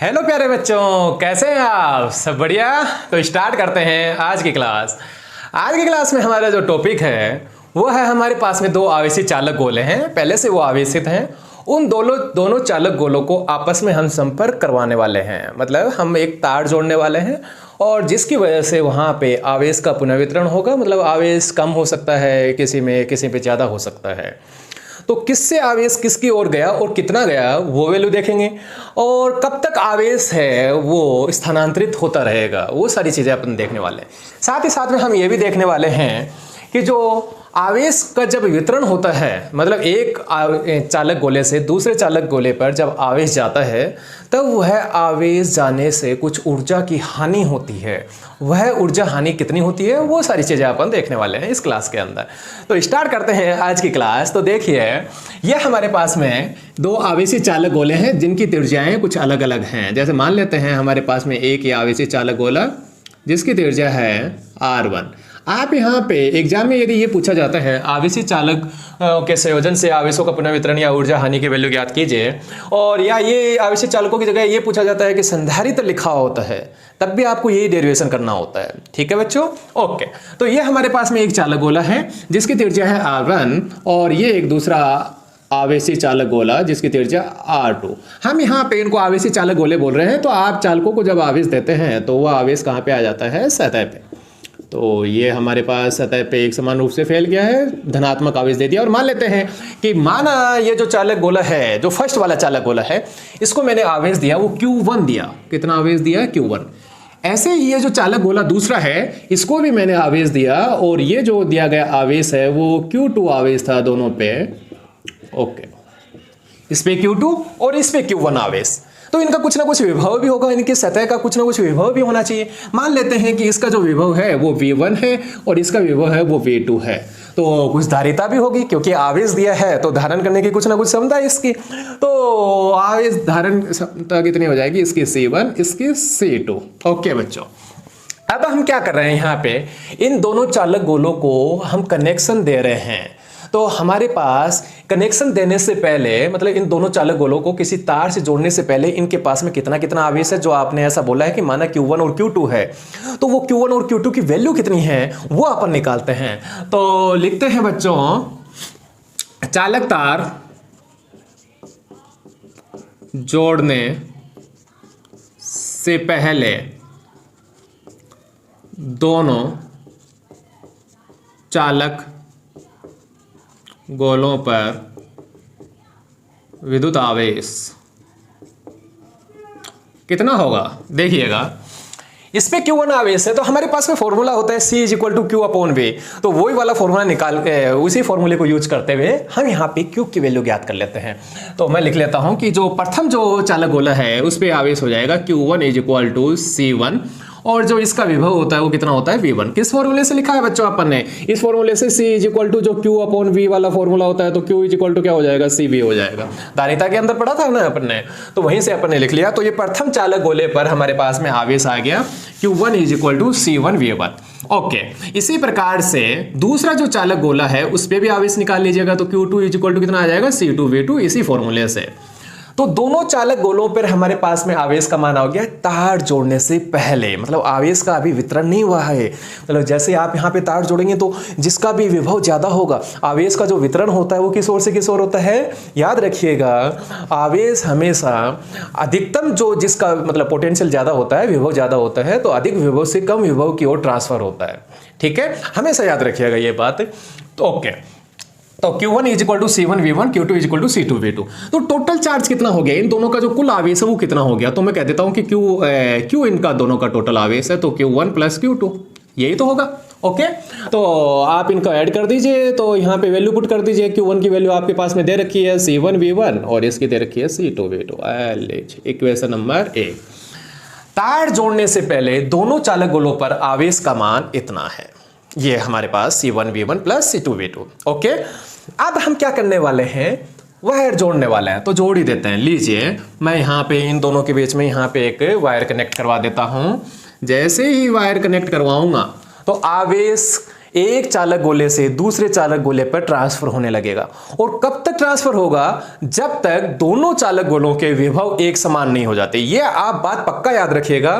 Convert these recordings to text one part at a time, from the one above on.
Hello प्यारे बच्चों, कैसे हैं आप? सब बढ़िया। तो स्टार्ट करते हैं आज की क्लास। आज की क्लास में हमारा जो टॉपिक है वो है, हमारे पास में दो आवेशी चालक गोले हैं, पहले से वो आवेशित हैं। उन दोनों चालक गोलों को आपस में हम संपर्क करवाने वाले हैं, मतलब हम एक तार जोड़ने वाले हैं और जिसकी वजह से वहाँ पे आवेश का पुनर्वितरण होगा। मतलब आवेश कम हो सकता है, किसी पे ज़्यादा हो सकता है। तो किससे आवेश किसकी ओर गया और कितना गया वो वैल्यू देखेंगे, और कब तक आवेश है वो स्थानांतरित होता रहेगा, वो सारी चीज़ें अपन देखने वाले हैं। साथ ही साथ में हम ये भी देखने वाले हैं कि जो आवेश का जब वितरण होता है, मतलब एक चालक गोले से दूसरे चालक गोले पर जब आवेश जाता है तब वह आवेश जाने से कुछ ऊर्जा की हानि होती है। वह ऊर्जा हानि कितनी होती है वो सारी चीज़ें अपन देखने वाले हैं इस क्लास के अंदर। तो स्टार्ट करते हैं आज की क्लास। तो देखिए, यह हमारे पास में दो आवेशी चालक गोले हैं जिनकी त्रिज्याएं कुछ अलग अलग हैं। जैसे मान लेते हैं हमारे पास में एक ही आवेशी चालक गोला जिसकी त्रिज्या है R1। आप यहाँ पे एग्जाम में यदि ये पूछा जाता है आवेशी चालक के संयोजन से आवेशों का पुनर्वितरण या ऊर्जा हानि की वैल्यू ज्ञात कीजिए, और या ये आवेशी चालकों की जगह ये पूछा जाता है कि संधारित्र लिखा होता है, तब भी आपको यही डेरिवेशन करना होता है। ठीक है बच्चों, ओके। तो ये हमारे पास में एक चालक गोला है जिसकी त्रिज्या है R1 और ये एक दूसरा आवेशी चालक गोला जिसकी त्रिज्या R2। हम यहाँ पे इनको आवेशी चालक गोले बोल रहे हैं। तो आप चालकों को जब आवेश देते हैं तो वह आवेश कहाँ पे आ जाता है? सतह पे। तो ये हमारे पास सतह पे एक समान रूप से फैल गया है, धनात्मक आवेश दे दिया। और मान लेते हैं कि माना ये जो चालक गोला है, जो फर्स्ट वाला चालक गोला है, इसको मैंने आवेश दिया, वो Q1 दिया। कितना आवेश दिया? Q1। ऐसे ही ये जो चालक गोला दूसरा है, इसको भी मैंने आवेश दिया और ये जो दिया गया आवेश है वो Q2 आवेश था दोनों पे। ओके, इस पे Q2 और इस पे Q1 आवेश। तो इनका कुछ ना कुछ विभव भी होगा, इनकी सतह का कुछ ना कुछ विभव भी होना चाहिए। मान लेते हैं कि इसका जो विभव है वो V1 है और इसका विभव है वो V2 है। तो कुछ धारिता भी होगी, क्योंकि आवेश दिया है तो धारण करने की कुछ ना कुछ क्षमता है इसकी। तो आवेश धारण क्षमता कितनी हो जाएगी? इसकी C1, इसकी C2। ओके बच्चों, अब हम क्या कर रहे हैं यहाँ पे, इन दोनों चालक गोलों को हम कनेक्शन दे रहे हैं। तो हमारे पास कनेक्शन देने से पहले, मतलब इन दोनों चालक गोलों को किसी तार से जोड़ने से पहले इनके पास में कितना कितना आवेश है, जो आपने ऐसा बोला है कि माना Q1 और Q2 है, तो वो Q1 और Q2 की वैल्यू कितनी है वो अपन निकालते हैं। तो लिखते हैं बच्चों, चालक तार जोड़ने से पहले दोनों चालक गोलों पर विद्युत आवेश कितना होगा? देखिएगा, इस पे Q1 आवेश है तो हमारे पास में फॉर्मूला होता है C = Q/V। तो वही वाला फॉर्मूला निकाल उसी फॉर्मूले को यूज करते हुए हम यहाँ पे Q की वैल्यू ज्ञात कर लेते हैं। तो मैं लिख लेता हूँ कि जो प्रथम जो चालक गोला है उस पे आवेश हो जाएगा Q1 = C1 और जो इसका विभव होता है वो कितना होता है? V1। किस फॉर्मूले से लिखा है बच्चों अपन ने? इस फॉर्मूले से C = जो Q/V वाला फॉर्मूला होता है, तो Q = क्या हो जाएगा? CV हो जाएगा। धारिता के अंदर पढ़ा था ना अपन ने, तो वहीं से अपन ने लिख लिया। तो ये प्रथम चालक गोले पर हमारे पास में आवेश आ गया Q1 = C1V1। ओके, इसी प्रकार से दूसरा जो चालक गोला है उस पर भी आवेश निकाल लीजिएगा। तो Q2 = कितना आ जाएगा? C2V2, इसी फॉर्मूले से। तो दोनों चालक गोलों पर हमारे पास में आवेश का मान आ गया तार जोड़ने से पहले, मतलब आवेश का अभी वितरण नहीं हुआ है। मतलब जैसे आप यहाँ पे तार जोड़ेंगे तो जिसका भी विभव ज्यादा होगा, आवेश का जो वितरण होता है वो किस ओर से किस ओर होता है? याद रखिएगा, आवेश हमेशा अधिकतम जो जिसका मतलब पोटेंशियल ज्यादा होता है, विभव ज्यादा होता है, तो अधिक विभव से कम विभव की ओर ट्रांसफर होता है। ठीक है, हमेशा याद रखिएगा ये बात। तो ओके, तो Q1 = C1V1, Q2 = C2V2। तो टोटल चार्ज कितना हो गया? इन दोनों का जो कुल आवेश है वो कितना हो गया? तो मैं कह देता हूं कि Q इनका दोनों का टोटल आवेश है, तो Q1 + Q2, यही तो होगा। ओके, तो आप इनका ऐड कर दीजिए। तो यहाँ पे वैल्यू पुट कर दीजिए। Q1 की वैल्यू आपके पास में दे रखी है C1V1 और इसकी दे रखी है C2V2। Equation number 1। तार जोड़ने से पहले दोनों चालक गोलों पर आवेश का मान इतना है। ये हमारे पास C1V1 + C2V2। ओके, अब हम क्या करने वाले हैं? वायर जोड़ने वाले हैं। तो जोड़ ही देते हैं। लीजिए, मैं यहाँ पे इन दोनों के बीच में यहाँ पे एक वायर कनेक्ट करवा देता हूँ। जैसे ही वायर कनेक्ट करवाऊंगा तो आवेश एक चालक गोले से दूसरे चालक गोले पर ट्रांसफर होने लगेगा। और कब तक ट्रांसफर होगा? जब तक दोनों चालक गोलों के विभव एक समान नहीं हो जाते। ये आप बात पक्का याद रखिएगा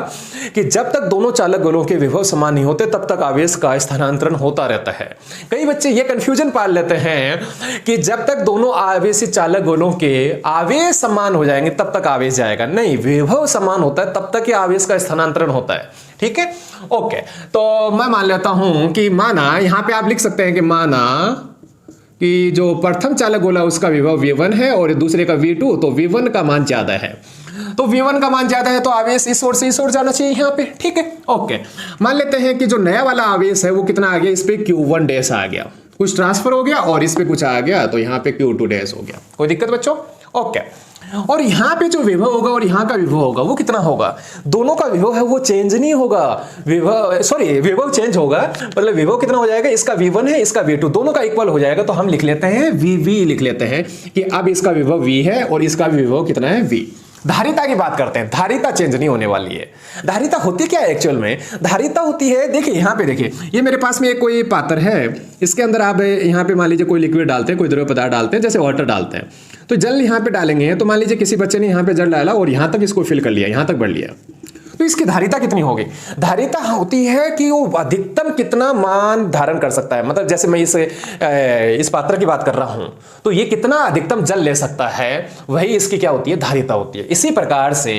कि जब तक दोनों चालक गोलों के विभव समान नहीं होते तब तक आवेश का स्थानांतरण होता रहता है। कई बच्चे ये कंफ्यूजन पाल लेते हैं कि जब तक दोनों आवेशी चालक गोलों के आवेश समान हो जाएंगे तब तक आवेश जाएगा। नहीं, विभव समान होता है तब तक ही आवेश का स्थानांतरण होता है। ठीक है, ओके। तो मैं मान लेता हूं कि माना, यहां पे आप लिख सकते हैं कि माना कि जो प्रथम चालक गोला उसका विभव v1 है और दूसरे का v2, तो v1 का मान ज्यादा है। तो v1 का मान ज्यादा है तो आवेश इस ओर से इस ओर जाना चाहिए यहाँ पे। ठीक है, ओके। मान लेते हैं कि जो नया वाला आवेश है वो कितना आ गया, इस पे q1 डैश आ गया, कुछ ट्रांसफर हो गया, और इस पे कुछ आ गया तो यहाँ पे q2 डैश हो गया। कोई दिक्कत बच्चों? ओके। और यहाँ पे जो विभव होगा और यहाँ का विभव होगा वो कितना होगा? दोनों का विभव है वो चेंज नहीं होगा, विभव चेंज होगा, मतलब विभव कितना हो जाएगा, इसका v1 है इसका v2, दोनों का इक्वल हो जाएगा। तो हम लिख लेते हैं vv, लिख लेते हैं कि अब इसका विभव v है और इसका विभव कितना है v। धारिता की बात करते हैं। धारिता चेंज नहीं होने वाली है। धारिता होती क्या है एक्चुअल में? धारिता होती है, देखिए यहाँ पे देखिए, ये मेरे पास में एक कोई पात्र है, इसके अंदर आप यहाँ पे मान लीजिए कोई लिक्विड डालते हैं, कोई द्रव पदार्थ डालते हैं, जैसे वाटर डालते हैं, तो जल यहाँ पे डालेंगे। तो मान लीजिए किसी बच्चे ने यहाँ पे जल डाला और यहाँ तक इसको फिल कर लिया, यहाँ तक बढ़ लिया, तो इसकी धारिता कितनी होगी? धारिता होती है कि वो अधिकतम कितना मान धारण कर सकता है। मतलब जैसे मैं इस पात्र की बात कर रहा हूं तो ये कितना अधिकतम जल ले सकता है, वही इसकी क्या होती है, धारिता होती है। इसी प्रकार से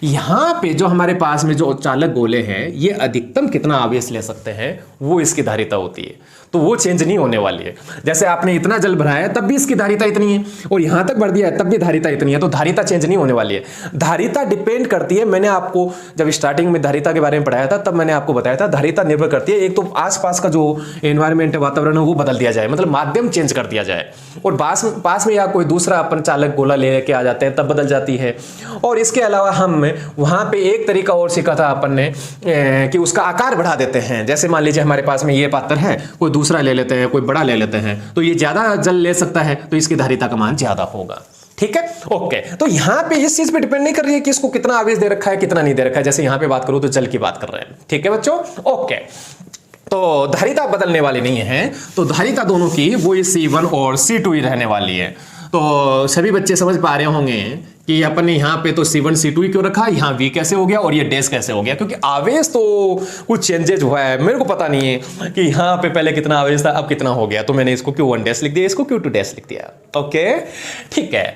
यहां पे जो हमारे पास में जो चालक गोले हैं ये अधिकतम कितना आवेश ले सकते हैं, वो इसकी धारिता होती है। तो वो चेंज नहीं होने वाली है। जैसे आपने इतना जल भराया है तब भी इसकी धारिता इतनी है, और यहां तक बढ़ दिया है तब भी धारिता इतनी है, तो धारिता चेंज नहीं होने वाली है। धारिता डिपेंड करती है, मैंने आपको जब स्टार्टिंग में धारिता के बारे में पढ़ाया था तब मैंने आपको बताया था, धारिता निर्भर करती है एक तो आसपास का जो एनवायरमेंट है, वातावरण है, वो बदल दिया जाए, मतलब माध्यम चेंज कर दिया जाए, और पास में या कोई दूसरा अपन चालक गोला लेके आ जाते हैं तब बदल जाती है। और इसके अलावा हम वहां पे एक तरीका और सीखा था अपन ने कि उसका आकार बढ़ा देते हैं। जैसे मान लीजिए हमारे पास में ये पात्र है, कोई दूसरा ले लेते हैं, कोई बड़ा ले लेते हैं, तो ये ज्यादा जल ले सकता है तो इसकी धारिता का मान ज्यादा होगा। ठीक है, ओके। तो यहां पे इस चीज पे डिपेंड नहीं कर रही है कि इसको कितना आवेश दे रखा है कितना नहीं दे रखा है। जैसे यहां पे बात करूं तो जल की बात कर रहे हैं। ठीक है बच्चों, ओके। तो धारिता बदलने वाली नहीं है, तो धारिता दोनों की वो C1 और C2 ही रहने वाली है। तो सभी बच्चे समझ पा रहे होंगे कि अपन ने यहाँ पे तो C1 C2 ही क्यों रखा, यहाँ V कैसे हो गया और ये डैश कैसे हो गया, क्योंकि आवेश तो कुछ चेंजेज हुआ है। मेरे को पता नहीं है कि यहाँ पे पहले कितना आवेश था अब कितना हो गया, तो मैंने इसको Q1 डैश लिख दिया, इसको Q2 डैश लिख दिया। ओके, ठीक है।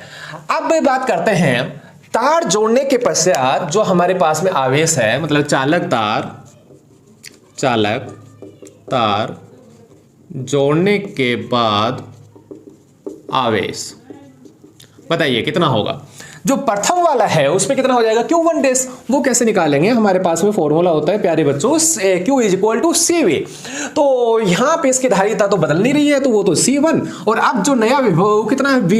अब बात करते हैं तार जोड़ने के पश्चात जो हमारे पास में आवेश है, मतलब चालक तार जोड़ने के बाद आवेश, बताइए कितना होगा? जो प्रथम वाला है उसमें कितना हो जाएगा, Q1 डैश। वो कैसे निकालेंगे? हमारे पास में फॉर्मूला होता है प्यारे बच्चों, Q = CV। तो यहाँ पे इसकी धारिता तो बदल नहीं रही है, तो वो तो C1। और अब जो नया विभव कितना है, V।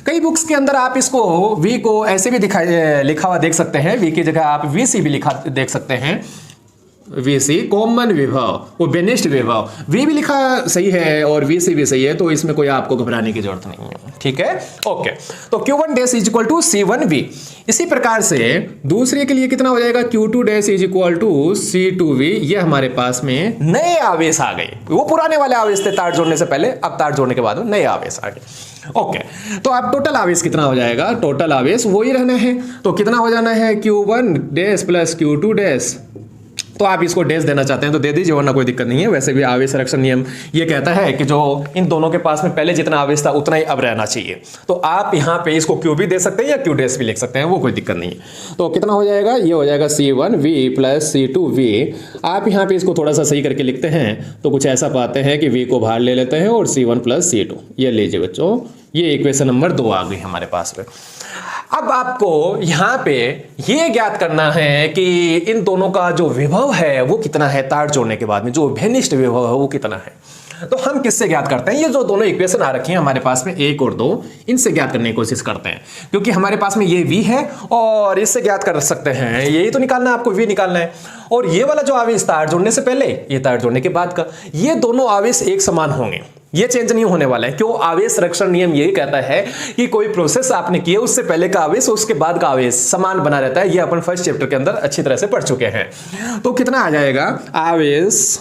कई बुक्स के अंदर आप इसको V को ऐसे भी लिखा हुआ देख सकते हैं, V की जगह आप VC भी लिखा देख सकते हैं। VC कॉमन विभव, वो बेनिस्ट विभव, V भी लिखा सही है और VC भी सही है, तो इसमें कोई आपको घबराने की जरूरत नहीं है। ठीक है, ओके। तो Q1 डैश = C1V। इसी प्रकार से दूसरे के लिए कितना हो जाएगा, Q2 डैश = C2V। ये हमारे पास में नए आवेश आ गए, वो पुराने वाले आवेश थे तार जोड़ने से पहले, अब तार जोड़ने के बाद नए आवेश आ गए। ओके, तो अब टोटल आवेश कितना हो जाएगा? टोटल आवेश वही रहना है, तो कितना हो जाना है, Q1 डैश + Q2 डैश। तो आप इसको डैश देना चाहते हैं तो दे दीजिए, वरना कोई दिक्कत नहीं है। वैसे भी आवेश संरक्षण नियम ये कहता है कि जो इन दोनों के पास में पहले जितना आवेश था उतना ही अब रहना चाहिए। तो आप यहाँ पे इसको Q भी दे सकते हैं या Q डैश भी लिख सकते हैं, वो कोई दिक्कत नहीं है। तो कितना हो जाएगा, ये हो जाएगा C1V + C2V। आप यहाँ पे इसको थोड़ा सा सही करके लिखते हैं तो कुछ ऐसा पाते हैं कि V को बाहर ले लेते हैं और C1 + C2। ये लीजिए बच्चों, ये इक्वेशन नंबर 2 आ गई हमारे पास में। अब आपको यहाँ पे ये ज्ञात करना है कि इन दोनों का जो विभव है वो कितना है, तार जोड़ने के बाद में जो भेनिष्ठ विभव है वो कितना है। तो हम किससे ज्ञात करते हैं? ये जो दोनों इक्वेशन आ रखी हैं हमारे पास में 1 और 2, इनसे ज्ञात करने की कोशिश करते हैं, क्योंकि हमारे पास में ये V है और इससे ज्ञात कर सकते हैं। यही तो निकालना है आपको, V निकालना है। और ये वाला जो आवेश तार जोड़ने से पहले, ये तार जोड़ने के बाद का, ये दोनों आवेश एक समान होंगे, ये चेंज नहीं होने वाला है। क्यों? आवेश संरक्षण नियम यही कहता है कि कोई प्रोसेस आपने किया उससे पहले का आवेश उसके बाद का आवेश समान बना रहता है। ये अपन फर्स्ट चैप्टर के अंदर अच्छी तरह से पढ़ चुके हैं। तो कितना आ जाएगा, आवेश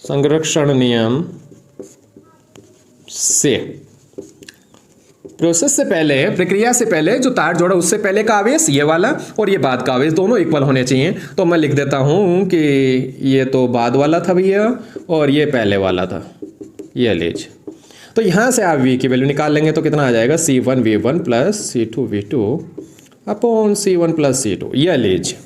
संरक्षण नियम से प्रोसेस से पहले, प्रक्रिया से पहले जो तार जोड़ा उससे पहले का आवेश ये वाला और ये बाद का आवेश दोनों इक्वल होने चाहिए। तो मैं लिख देता हूँ कि ये तो बाद वाला था भैया और ये पहले वाला था, ये लीजिए। तो यहाँ से आप v की वैल्यू निकाल लेंगे तो कितना आ जाएगा C1v1 plus C2v2 upon C1 plus C2, ये लीजिए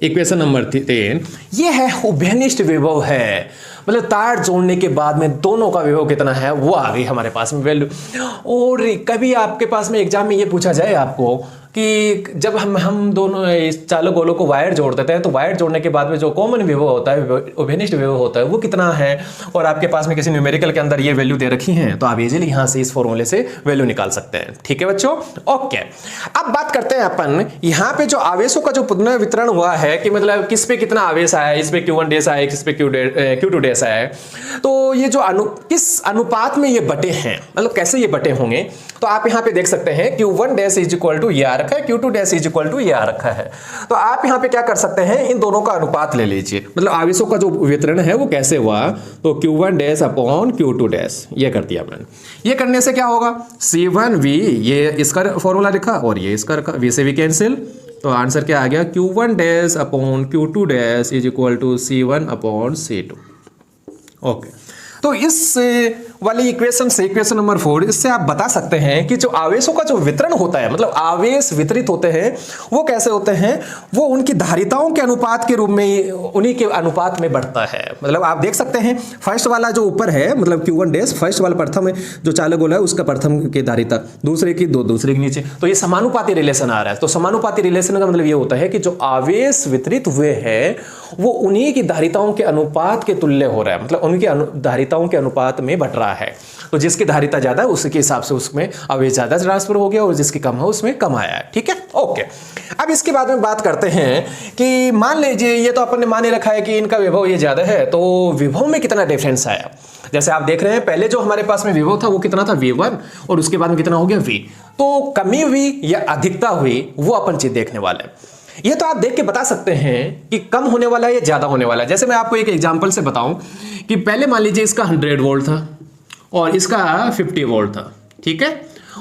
इक्वेशन नंबर 3। ये है उभयनिष्ठ विभव है, मतलब तार जोड़ने के बाद में दोनों का विभव कितना है वो आ गई हमारे पास में वैल्यू। और कभी आपके पास में एग्जाम में ये पूछा जाए आपको कि जब हम दोनों इस चालक गोलों को वायर जोड़ देते हैं तो वायर जोड़ने के बाद में जो कॉमन विभव होता है, उभयनिष्ठ विभव होता है, वो कितना है, और आपके पास में किसी न्यूमेरिकल के अंदर ये वैल्यू दे रखी हैं तो आप इजीली यहाँ से इस फॉर्मूले से वैल्यू निकाल सकते हैं। ठीक है बच्चों, ओके। अब बात करते हैं अपन यहाँ पे जो आवेशों का जो पुनर्वितरण हुआ है कि मतलब किस पे कितना आवेश आया है, इस पे Q1 डैश आया है, किस पे Q2 डैश आया है, तो ये जो किस अनुपात में ये बटे हैं, मतलब कैसे ये बटे होंगे, तो आप यहाँ पे देख सकते हैं Q1 dash is equal to ये आ रखा है, Q2 dash is equal to ये आ रखा है। तो आप यहाँ पे क्या कर सकते हैं, इन दोनों का अनुपात ले लीजिए, मतलब आवेशों का जो वितरण है वो कैसे हुआ, तो Q1 dash upon Q2 dash, ये कर दिया मैंने। ये करने से क्या होगा, C1V ये इसका फॉर्मूला लिखा और ये इसका रखा, V से V कैंसिल, तो आंसर क्या आ गया Q1 dash upon Q2 dash is equal to C1 upon C2। Okay, तो इस वाली इक्वेशन से, इक्वेशन नंबर 4, इससे आप बता सकते हैं कि जो आवेशों का जो वितरण होता है, मतलब आवेश वितरित होते हैं वो कैसे होते हैं, वो उनकी धारिताओं के अनुपात के रूप में, उन्हीं के अनुपात में बढ़ता है। मतलब आप देख सकते हैं फर्स्ट वाला जो ऊपर है, मतलब Q1 डैश फर्स्ट वाला प्रथम है जो चालक गोला है उसका प्रथम की धारिता, दूसरे की दो, दूसरे के नीचे, तो ये समानुपाती रिलेशन आ रहा है। तो समानुपाती रिलेशन का मतलब ये होता है कि जो आवेश वितरित हुए हैं वो उन्हीं की धारिताओं के अनुपात के तुल्य हो रहा है, मतलब उनकी धारिताओं के अनुपात में बढ़ रहा है। तो जिसकी धारिता ज्यादा है उसके हिसाब से उसमें आवेश ज्यादा ट्रांसफर हो गया और जिसकी कम है उसमें कम आया है। ठीक है, ओके। अब इसके बाद में बात करते हैं कि मान लीजिए ये तो अपन ने मान ही रखा है कि इनका विभव ये ज्यादा है, तो विभव में कितना डिफरेंस आया। जैसे आप देख रहे हैं पहले जो हमारे पास में विभव था वो कितना था V1 और उसके बाद में कितना हो गया V, तो कमी हुई या अधिकता हुई वो अपन चीज देखने वाले हैं। ये तो आप देख के बता सकते हैं कि कम होने वाला है या ज्यादा होने वाला है। जैसे मैं आपको एक एग्जांपल से बताऊं कि पहले मान लीजिए इसका 100 वोल्ट था और इसका 50 वोल्ट था, ठीक है,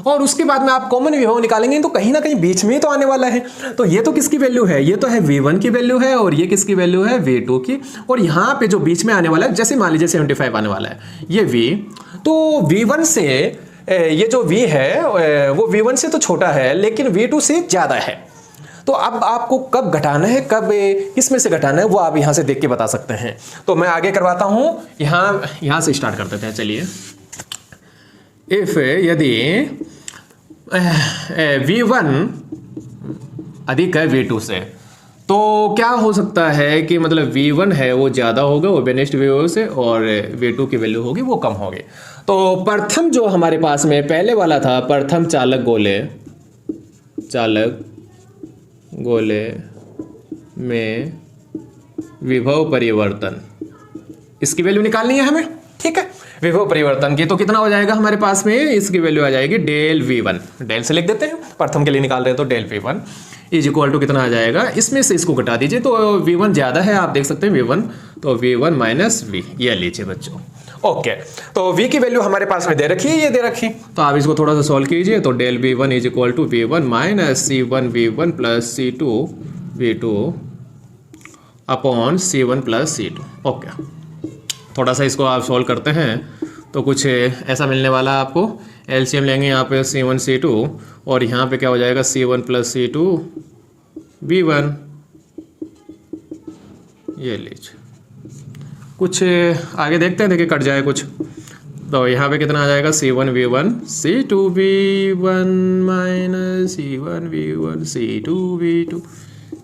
और उसके बाद में आप कॉमन विभव निकालेंगे तो कहीं ना कहीं बीच में ही तो आने वाला है। तो ये तो किसकी वैल्यू है, ये तो है V1 की वैल्यू है और ये किसकी वैल्यू है, V2 की, और यहाँ पे जो बीच में आने वाला है, जैसे मान लीजिए 75 आने वाला है ये V, तो V1 से ये जो V है वो V1 से तो छोटा है लेकिन V2 से ज्यादा है। तो अब आपको कब घटाना है, कब किस में से घटाना है, वो आप यहां से देख के बता सकते हैं। तो मैं आगे करवाता हूं, यहां से स्टार्ट कर देते हैं। चलिए, इफ यदि V1 अधिक है V2 से, तो क्या हो सकता है कि मतलब V1 है वो ज्यादा होगा उभयनिष्ठ विभव से और V2 की वैल्यू होगी वो कम होगी। तो प्रथम जो हमारे पास में पहले वाला था, प्रथम चालक गोले में विभव परिवर्तन, इसकी वैल्यू निकालनी है हमें। ठीक है, विभव परिवर्तन की तो कितना हो जाएगा हमारे पास में, इसकी वैल्यू आ जाएगी डेल V1, डेल से लिख देते हैं, प्रथम के लिए निकाल रहे हैं तो del V1 is equal to कितना आ जाएगा, इसमें से इसको घटा दीजिए तो V1 ज्यादा है, आप देख सकते हैं V1, तो V1 माइनस V, ये लीजिए बच्चों। ओके, तो V की वैल्यू हमारे पास में दे रखी है, ये दे रखी, तो आप इसको थोड़ा सा सॉल्व कीजिए। तो del V1 is equal to V1 minus C1V1 plus C2V2 upon C1 plus C2। Okay, थोड़ा सा इसको आप सॉल्व करते हैं तो कुछ ऐसा मिलने वाला है आपको। एलसीएम लेंगे यहाँ पे C1 C2 और यहाँ पे क्या हो जाएगा C1 प्लस C2 V1, ये लीजिए। कुछ आगे देखते हैं, देखिए कट जाए कुछ, तो यहाँ पे कितना आ जाएगा C1V1 C2V1 minus C1V1 C2V2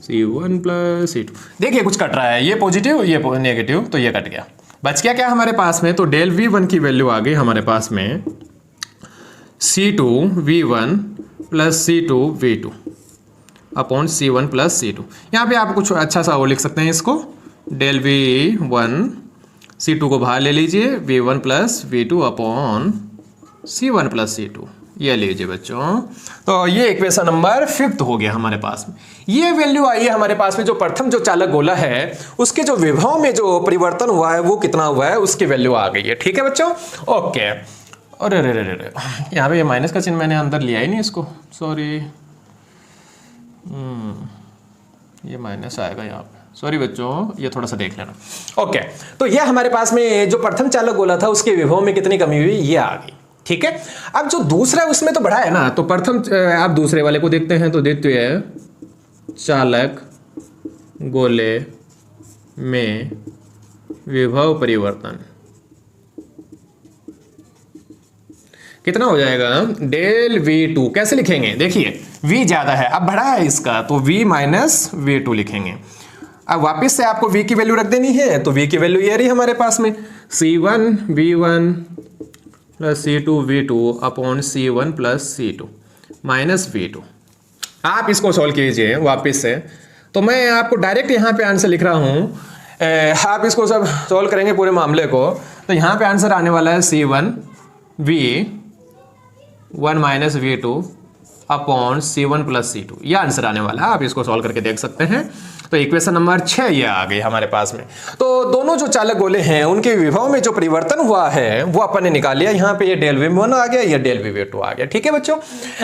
C1 plus C2। देखिए कुछ कट रहा है, ये पॉजिटिव ये नेगेटिव, तो ये कट गया। बच गया क्या हमारे पास में, तो डेल V1 की वैल्यू आ गई हमारे पास में C2V1 plus C2V2 upon C1 plus C2। यहाँ पे आप कुछ अच्छा सा वो लिख सकते हैं इसको, डेल V1 C2 को बाहर ले लीजिए, V1 plus V2 upon C1 plus C2, ये लीजिए बच्चों, तो ये इक्वेशन नंबर 5 हो गया हमारे पास में। ये वैल्यू आई है हमारे पास में, जो प्रथम जो चालक गोला है उसके जो विभव में जो परिवर्तन हुआ है वो कितना हुआ है, उसकी वैल्यू आ गई है। ठीक है बच्चों, ओके। अरे रे रे रे, यहाँ पे ये माइनस का चिन्ह मैंने अंदर लिया ही नहीं इसको, सॉरी। ये माइनस आएगा यहाँ पे, सॉरी बच्चों, ये थोड़ा सा देख लेना। ओके, तो ये हमारे पास में जो प्रथम चालक गोला था उसके विभव में कितनी कमी हुई, ये आ गई। ठीक है, अब जो दूसरा उसमें तो बढ़ा है ना, तो प्रथम आप दूसरे वाले को देखते हैं तो देखते हैं चालक गोले में विभव परिवर्तन कितना हो जाएगा, डेल V2। कैसे लिखेंगे, देखिए V ज्यादा है, अब बढ़ा है इसका, तो V माइनस V2 लिखेंगे। अब वापस से आपको V की वैल्यू रख देनी है, तो V की वैल्यू ये रही हमारे पास में, C1 V1 plus C2 V2 upon C1 plus C2 minus V2। आप इसको सॉल्व कीजिए वापस से, तो मैं आपको डायरेक्ट यहाँ पे आंसर लिख रहा हूँ। आप इसको सब सॉल्व करेंगे पूरे मामले को, तो यहाँ पे आंसर आने वाला है C1 V1 minus V2 upon C1 plus C2, यह आंसर आने वाला है। आप इसको सॉल्व करके देख सकते हैं। तो इक्वेशन नंबर 6 ये आ गई हमारे पास में। तो दोनों जो चालक गोले हैं उनके विभव में जो परिवर्तन हुआ है वो अपन ने निकाल लिया। यहाँ पे ये डेल V1 आ गया, ये डेल V2 आ गया। ठीक है बच्चों,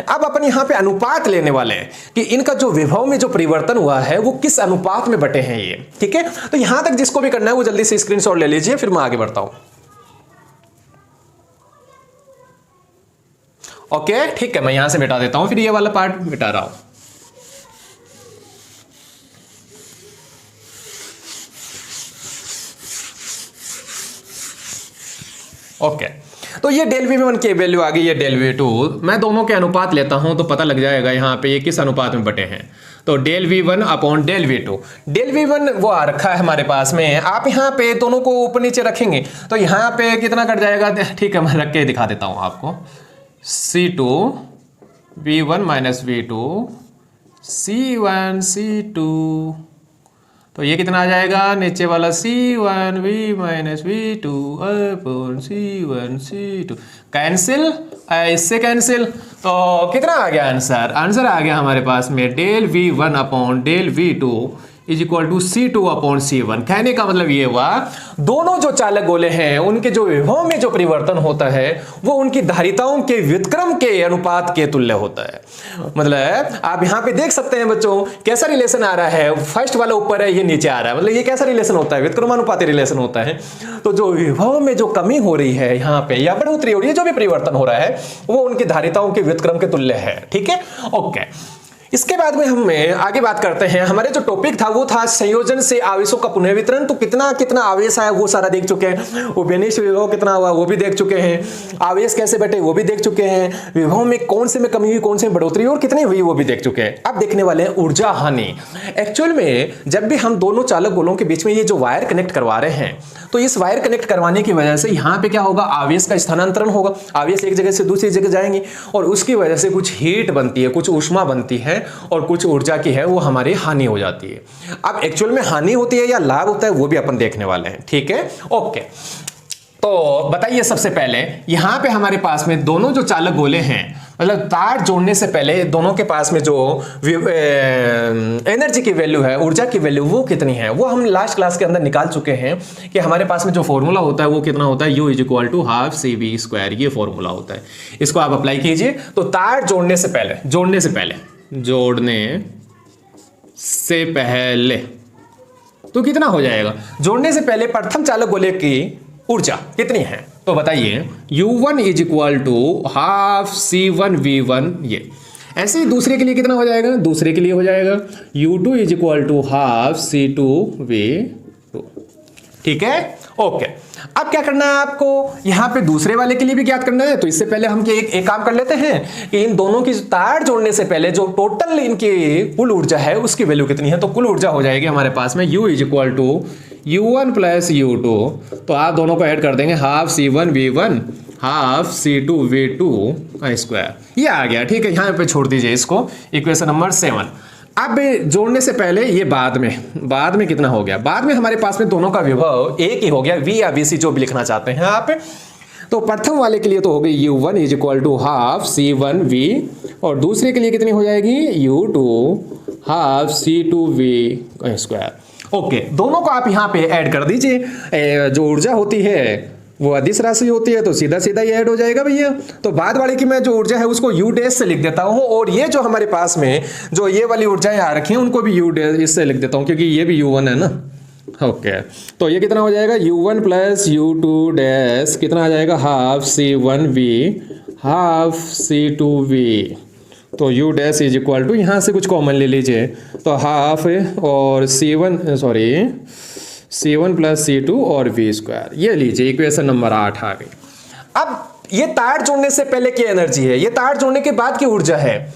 अब अपन यहाँ पे अनुपात लेने वाले हैं कि इनका जो विभव में जो परिवर्तन हुआ है वो किस अनुपात में बटे हैं ये। ठीक है, तो यहां तक जिसको भी करना है वो जल्दी से स्क्रीनशॉट ले लीजिए, फिर मैं आगे बढ़ता हूं। ओके ठीक है, मैं यहां से मिटा देता हूं, फिर ये वाला पार्ट मिटा रहा हूं। ओके, तो ये डेल V1 की वैल्यू आ गई, ये डेल V2। मैं दोनों के अनुपात लेता हूं तो पता लग जाएगा यहाँ पे ये किस अनुपात में बटे हैं। तो del V1 upon del V2, del V1 वो आ रखा है हमारे पास में। आप यहाँ पे दोनों को ऊपर नीचे रखेंगे तो यहाँ पे कितना कट जाएगा, ठीक है मैं रख के दिखा देता हूँ आपको। C2 V1 minus V2 C1 C2, तो ये कितना आ जाएगा, नीचे वाला C1 V minus V2 upon C1 C2 cancel, इससे कैंसिल, तो कितना आ गया आंसर, आंसर आ गया हमारे पास में del V1 upon del V2 is equal to C2 upon C1। कहने का मतलब ये हुआ दोनों जो चालक गोले हैं उनके जो विभव में जो परिवर्तन होता है वो उनकी धारिताओं के व्युत्क्रम के अनुपात के तुल्य होता है। मतलब आप यहाँ पे देख सकते हैं बच्चों कैसा रिलेशन आ रहा है, फर्स्ट वाला ऊपर है ये नीचे आ रहा है, मतलब ये कैसा रिलेशन होता है, व्युत्क्रमानुपाती रिलेशन होता है। तो जो विभव में जो कमी हो रही है यहाँ पे या बढ़ोतरी हो रही है, जो भी परिवर्तन हो रहा है वो उनकी धारिताओं के व्युत्क्रम के तुल्य है। ठीक है, ओके। इसके बाद में हम आगे बात करते हैं। हमारे जो टॉपिक था वो था संयोजन से आवेशों का पुनर्वितरण। तो कितना कितना आवेश आया वो सारा देख चुके हैं, वो बेनिश विभव कितना हुआ वो भी देख चुके हैं, आवेश कैसे बटे वो भी देख चुके हैं, विभव में कौन से में कमी हुई कौन से में बढ़ोतरी और कितनी हुई वो भी देख चुके हैं। अब देखने वाले हैं ऊर्जा हानि। एक्चुअल में जब भी हम दोनों चालक गोलों के बीच में ये जो वायर कनेक्ट करवा रहे हैं तो इस वायर कनेक्ट करवाने की वजह से यहाँ पे क्या होगा, आवेश का स्थानांतरण होगा, आवेश एक जगह से दूसरी जगह जाएंगे और उसकी वजह से कुछ हीट बनती है, कुछ ऊष्मा बनती है और कुछ ऊर्जा की है वो हमारी हानि हो जाती है। अब एक्चुअल में हानि होती है या लाभ होता है वो भी अपन देखने वाले हैं। ठीक है, ओके। तो बताइए सबसे पहले यहां पे हमारे पास में दोनों जो चालक गोले हैं, मतलब तार जोड़ने से पहले दोनों के पास में जो एनर्जी की वैल्यू है, ऊर्जा की वैल्यू वो कितनी है, वो हम लास्ट क्लास के अंदर निकाल चुके हैं कि हमारे पास में जो फॉर्मूला होता है वो कितना होता है, U is equal to half CV², ये फॉर्मूला होता है। इसको आप अप्लाई कीजिए। तो तार जोड़ने से पहले तो कितना हो जाएगा, जोड़ने से पहले प्रथम चालक गोले की ऊर्जा कितनी है, तो बताइए U1 is equal to half C1 V1। ये ऐसे ही दूसरे के लिए कितना हो जाएगा, दूसरे के लिए हो जाएगा U2 is equal to half C2 V2। ठीक है, ओके। अब क्या करना है आपको, यहां पे दूसरे वाले के लिए भी ज्ञात करना है। तो इससे पहले हम एक काम कर लेते हैं कि इन दोनों की तार जोड़ने से पहले जो टोटल इनकी कुल ऊर्जा है उसकी वैल्यू कितनी है। तो कुल ऊर्जा हो जाएगी हमारे पास में U is equal to U1 plus U2। तो आप दोनों को ऐड कर देंगे, half C1 V1 half C2 V2 square. ये आ गया। ठीक है, यहाँ पे छोड़ दीजिए इसको, इक्वेशन नंबर 7। अब जोड़ने से पहले ये बाद में कितना हो गया, बाद में हमारे पास में दोनों का विभव एक ही हो गया, V या VC जो भी लिखना चाहते हैं आप। तो प्रथम वाले के लिए तो हो गई U1 is equal to half C1V, और दूसरे के लिए कितनी हो जाएगी U2 half C2V square. Okay, दोनों को आप यहाँ पे ऐड कर दीजिए। जो ऊर्जा होती है वो अदिश राशि होती है, तो सीधा सीधा ये ऐड हो जाएगा भैया। तो बाद वाले की मैं जो ऊर्जा है उसको U डैश से लिख देता हूँ, और ये जो हमारे पास में जो ये वाली ऊर्जाएं आ रखी हैं उनको भी U डैश इससे लिख देता हूँ, क्योंकि ये भी U1 है ना। ओके, तो ये कितना हो जाएगा U1 प्लस U2 डैश कितना आ जाएगा हाफ C1V हाफ C2V। तो U dash is equal to, यहाँ से कुछ कॉमन ले लीजिए, तो हाफ और C1 प्लस C2 और V स्क्वायर, ये लीजिए इक्वेशन नंबर 8 आ गई। अब ये तार जोड़ने से पहले की एनर्जी है, ये तार जोड़ने के बाद की ऊर्जा है।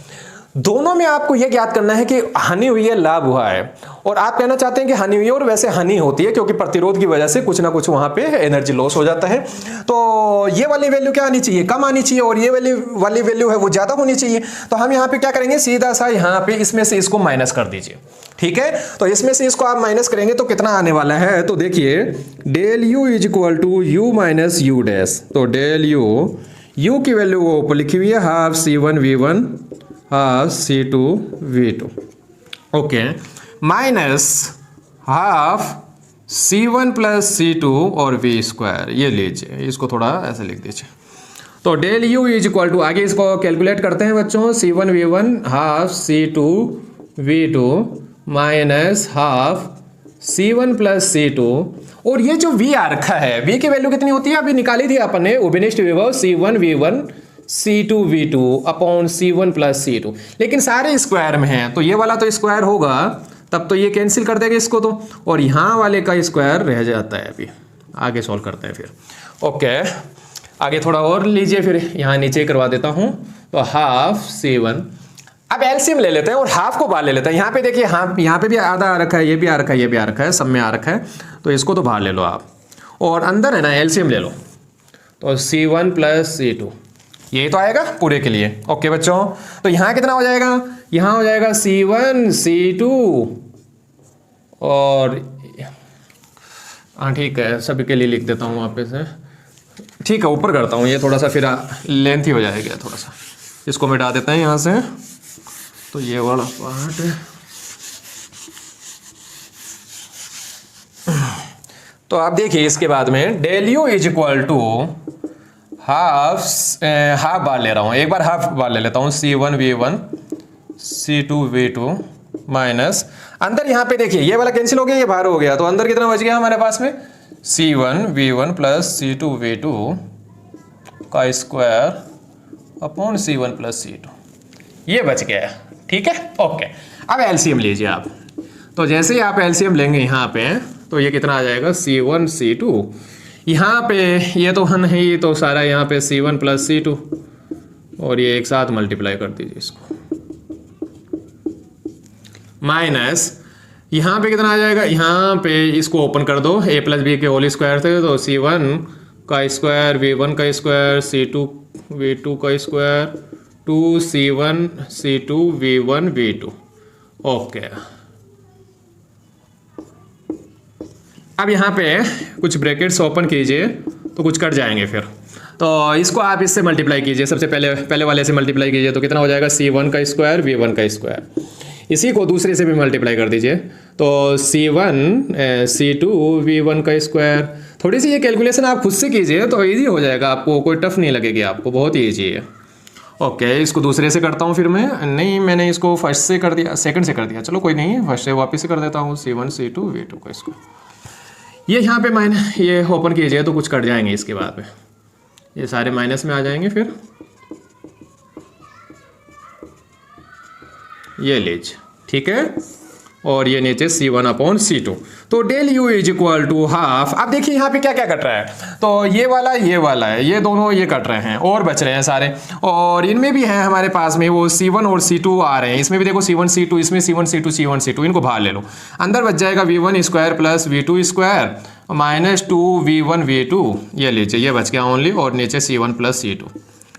दोनों में आपको यह ज्ञात करना है कि हानि हुई है लाभ हुआ है, और आप कहना चाहते हैं कि हानि हुई है, और वैसे हानि होती है क्योंकि प्रतिरोध की वजह से कुछ ना कुछ वहां पे एनर्जी लॉस हो जाता है। तो ये वाली वैल्यू क्या आनी चाहिए, कम आनी चाहिए, और ये वाली वैल्यू है वो ज्यादा होनी चाहिए। तो हम यहाँ पे क्या करेंगे, सीधा सा यहाँ पे इसमें से इसको माइनस कर दीजिए। ठीक है, तो इसमें से इसको आप माइनस करेंगे तो कितना आने वाला है, तो देखिए del U is equal to U minus U dash. तो डेल यू की वैल्यू वो ऊपर लिखी हुई है half C1V1 half C2V2। Okay, minus half C1 plus C2 और V स्क्वायर, ये लीजिए, इसको थोड़ा ऐसे लिख दीजिए। तो del U is equal to, आगे इसको कैलकुलेट करते हैं बच्चों, C1V1 half C2V2 minus half C1 plus C2, और ये जो V आ रखा है, V की वैल्यू कितनी होती है अभी निकाली थी अपन ने, उपनिष्ठ विभव C1V1 C2V2 upon C1 plus C2, लेकिन सारे स्क्वायर में हैं, तो ये वाला तो स्क्वायर होगा, तब तो ये कैंसिल कर देगा इसको तो, और यहाँ वाले का स्क्वायर रह जाता है। अभी आगे सॉल्व करते हैं फिर। ओके, आगे थोड़ा और लीजिए, फिर यहाँ नीचे करवा देता हूँ। तो हाफ C1, अब एलसीएम ले लेते हैं और हाफ को बाहर ले लेते हैं। यहाँ पे देखिए, हाँ यहाँ पे भी आधा आ रखा है, ये भी आ रखा है, ये भी आ रखा है, सब में आ रखा है, तो इसको तो बाहर ले लो आप, और अंदर है ना एलसीएम ले लो, तो C1 प्लस C2 यही तो आएगा पूरे के लिए। ओके बच्चों, तो यहाँ कितना हो जाएगा, यहाँ हो जाएगा C1 C2, और हाँ ठीक है, सभी के लिए लिख देता हूँ वापस से। ठीक है, ऊपर करता हूँ, ये थोड़ा सा फिर लेंथी हो जाएगा थोड़ा सा, इसको मिटा देते हैं यहाँ से। तो ये वाला पार्ट है, तो आप देखिए इसके बाद में del U is equal to half bar ले रहा हूँ, एक बार हाफ बार ले लेता हूँ, C1V1 C2V2 माइनस, अंदर यहाँ पे देखिए ये वाला कैंसिल हो गया, ये बाहर हो गया, तो अंदर कितना बच गया हमारे पास में, C1V1 प्लस C2V2 का square upon C1 plus C2, ये बच गया है। ठीक है, ओके, अब एलसीएम लीजिए आप। तो जैसे ही आप एलसीएम लेंगे यहाँ पे, तो ये कितना आ जाएगा, C1 C2, यहाँ पे ये तो नहीं, तो सारा यहाँ पे C1 प्लस C2, और ये एक साथ मल्टीप्लाई कर दीजिए इसको, माइनस यहाँ पे कितना आ जाएगा, यहाँ पे इसको ओपन कर दो, a प्लस बी के होल स्क्वायर थे, तो C1 का स्क्वायर V1 का स्क्वायर C2V2 का square 2C1 C2 V1 V2। Okay, अब यहाँ पे कुछ ब्रैकेट्स ओपन कीजिए तो कुछ कट जाएंगे फिर, तो इसको आप इससे मल्टीप्लाई कीजिए, सबसे पहले वाले से मल्टीप्लाई कीजिए, तो कितना हो जाएगा, C1 का स्क्वायर V1 का स्क्वायर, इसी को दूसरे से भी मल्टीप्लाई कर दीजिए, तो C1 C2 V1 का स्क्वायर। थोड़ी सी ये कैलकुलेशन आप खुद से कीजिए तो इजी हो जाएगा, आपको कोई टफ नहीं लगेगी, आपको बहुत ईजी है। ओके, इसको दूसरे से करता हूँ फिर मैं, नहीं मैंने इसको फर्स्ट से कर दिया, सेकंड से कर दिया, चलो कोई नहीं, फर्स्ट से वापस से कर देता हूँ, C1 C2 V2 का स्क्वायर। ये यहाँ पे माइनस, ये ओपन कीजिए तो कुछ कट जाएंगे, इसके बाद में ये सारे माइनस में आ जाएंगे, फिर ये लीजिए, ठीक है, और ये नीचे C1 अपॉन C2, तो del U is equal to half. अब देखिए यहाँ पे क्या क्या कट रहा है, तो ये वाला है, ये दोनों ये कट रहे हैं, और बच रहे हैं सारे, और इनमें भी है हमारे पास में वो C1 और C2 आ रहे हैं, इसमें भी देखो C1 C2, इसमें C1 C2 C1 C2, इनको बाहर ले लो, अंदर बच जाएगा V1 square plus V2 square minus 2V1 V2, ये लीजिए, ये बच गया ओनली, और नीचे C1 प्लस C2।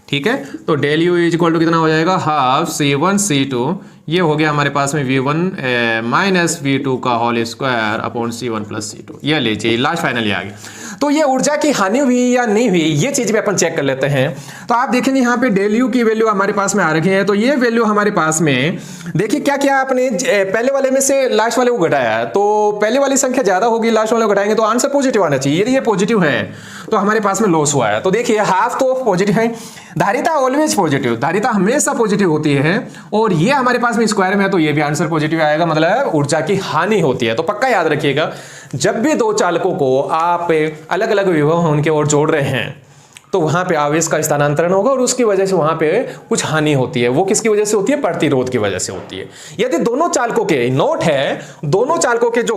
ठीक है, तो del U is equal to कितना हो जाएगा, हाफ C1 C2 ये हो गया हमारे पास में V1 माइनस V2 का whole square upon C1 plus C2। ये लीजिए लास्ट फाइनल आ गया। तो ये ऊर्जा की हानि हुई या नहीं हुई ये चीज भी अपन चेक कर लेते हैं। तो आप देखेंगे यहाँ पे डेल यू की वैल्यू हमारे पास में आ रखी है। तो ये वैल्यू हमारे पास में देखिए क्या क्या आपने पहले वाले में से लास्ट वाले को घटाया है, तो पहले वाली संख्या ज्यादा होगी, लास्ट वाले को घटाएंगे तो आंसर पॉजिटिव आना चाहिए। यदि ये पॉजिटिव है तो हमारे पास में लॉस हुआ है। तो देखिए हाफ तो पॉजिटिव है, धारिता ऑलवेज पॉजिटिव, धारिता हमेशा पॉजिटिव होती है, और ये हमारे पास में स्क्वायर में है तो ये भी आंसर पॉजिटिव आएगा, मतलब ऊर्जा की हानि होती है। तो पक्का याद रखिएगा जब भी दो चालकों को आप अलग अलग विभव उनके ओर जोड़ रहे हैं तो वहां पे आवेश का स्थानांतरण होगा और उसकी वजह से वहां पे कुछ हानि होती है। वो किसकी वजह से होती है? प्रतिरोध की वजह से होती है। यदि दोनों चालकों के नोट है, दोनों चालकों के जो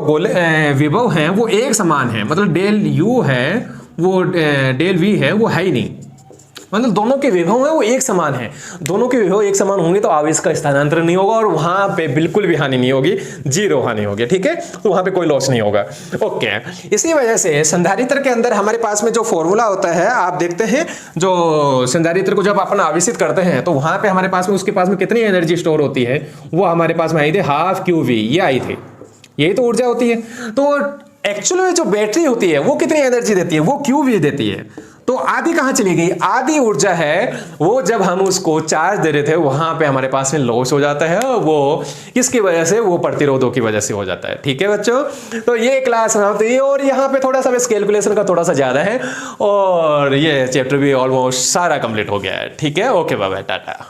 विभव हैं वो एक समान है, मतलब डेल यू है वो डेल वी है वो है ही नहीं, मतलब दोनों के विभव है वो एक समान है। दोनों के विभव एक समान होंगे तो आवेश का स्थानांतरण नहीं होगा और वहां पे बिल्कुल भी हानि नहीं होगी, जीरो हानि होगी। ठीक है, तो वहां पे कोई लॉस नहीं होगा। ओके, इसी वजह से संधारित्र के अंदर हमारे पास में जो फॉर्मूला होता है आप देखते हैं, जो संधारित्र को जब अपन आवेशित करते हैं तो वहां पे हमारे पास में उसके पास में कितनी एनर्जी स्टोर होती है, वो हमारे पास में आई थी हाफ क्यू वी, ये आई थी, यही तो ऊर्जा होती है। तो एक्चुअल में जो बैटरी होती है वो कितनी एनर्जी देती है? वो क्यू वी देती है। तो आधी कहां चली गई? आधी ऊर्जा है वो जब हम उसको चार्ज दे रहे थे वहां पे हमारे पास में लॉस हो जाता है, वो किसकी वजह से? वो प्रतिरोधों की वजह से हो जाता है। ठीक है बच्चों, तो ये क्लास समाप्त हुई और यहाँ पे थोड़ा सा बस कैलकुलेशन का थोड़ा सा ज्यादा है और ये चैप्टर भी ऑलमोस्ट सारा कंप्लीट हो गया है। ठीक है, ओके बाय बाय, टाटा।